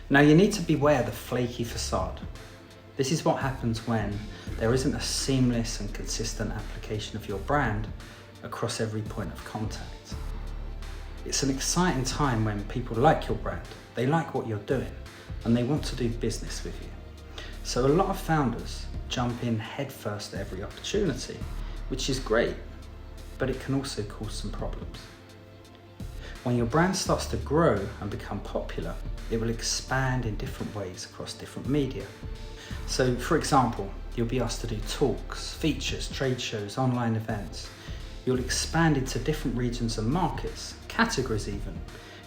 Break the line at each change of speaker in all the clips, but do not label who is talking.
Now you need to beware the flaky facade. This is what happens when there isn't a seamless and consistent application of your brand across every point of contact. It's an exciting time when people like your brand, they like what you're doing, and they want to do business with you. So a lot of founders jump in headfirst at every opportunity, which is great, but it can also cause some problems. When your brand starts to grow and become popular, it will expand in different ways across different media. So for example, you'll be asked to do talks, features, trade shows, online events. You'll expand into different regions and markets, categories even.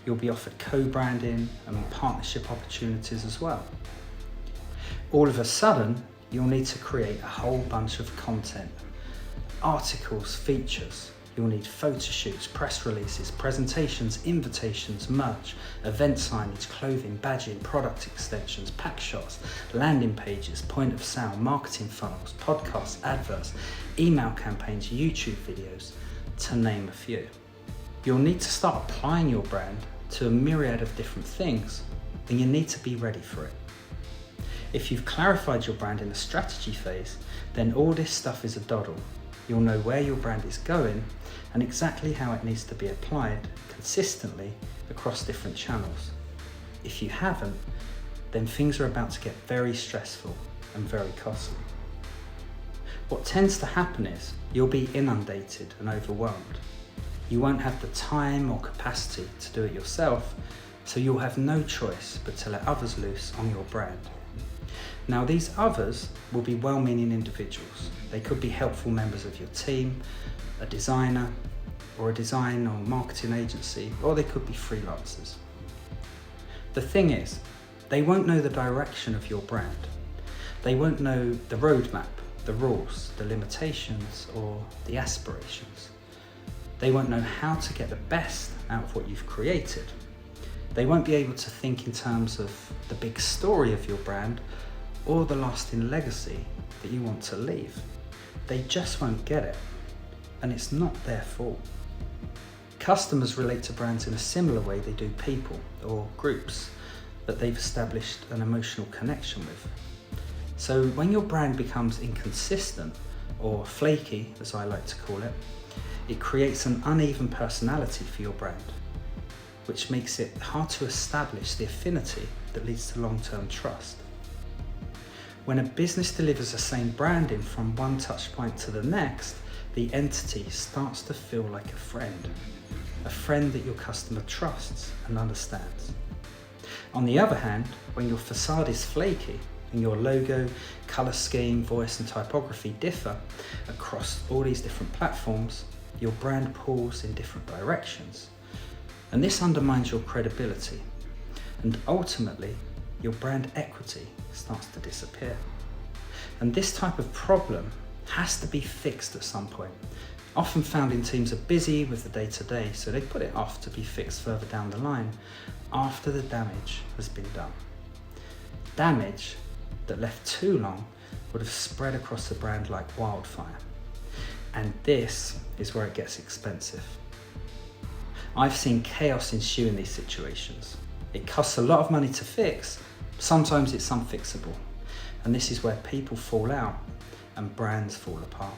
You'll be offered co-branding and partnership opportunities as well. All of a sudden, you'll need to create a whole bunch of content, articles, features. You'll need photo shoots, press releases, presentations, invitations, merch, event signage, clothing, badging, product extensions, pack shots, landing pages, point of sale, marketing funnels, podcasts, adverts, email campaigns, YouTube videos, to name a few. You'll need to start applying your brand to a myriad of different things, and you need to be ready for it. If you've clarified your brand in the strategy phase, then all this stuff is a doddle. You'll know where your brand is going and exactly how it needs to be applied consistently across different channels. If you haven't, then things are about to get very stressful and very costly. What tends to happen is you'll be inundated and overwhelmed. You won't have the time or capacity to do it yourself, so you'll have no choice but to let others loose on your brand. Now these others will be well-meaning individuals. They could be helpful members of your team, a designer, or a design or marketing agency, or they could be freelancers. The thing is, they won't know the direction of your brand. They won't know the roadmap, the rules, the limitations, or the aspirations. They won't know how to get the best out of what you've created. They won't be able to think in terms of the big story of your brand or the lasting legacy that you want to leave. They just won't get it, and it's not their fault. Customers relate to brands in a similar way they do people or groups that they've established an emotional connection with. So when your brand becomes inconsistent, or flaky as I like to call it, it creates an uneven personality for your brand, which makes it hard to establish the affinity that leads to long-term trust. When a business delivers the same branding from one touch point to the next, the entity starts to feel like a friend that your customer trusts and understands. On the other hand, when your facade is flaky and your logo, color scheme, voice and typography differ across all these different platforms, your brand pulls in different directions. And this undermines your credibility, and ultimately your brand equity starts to disappear. And this type of problem has to be fixed at some point. Often founding teams are busy with the day-to-day, so they put it off to be fixed further down the line after the damage has been done. Damage that left too long would have spread across the brand like wildfire. And this is where it gets expensive. I've seen chaos ensue in these situations. It costs a lot of money to fix, sometimes it's unfixable. And this is where people fall out and brands fall apart.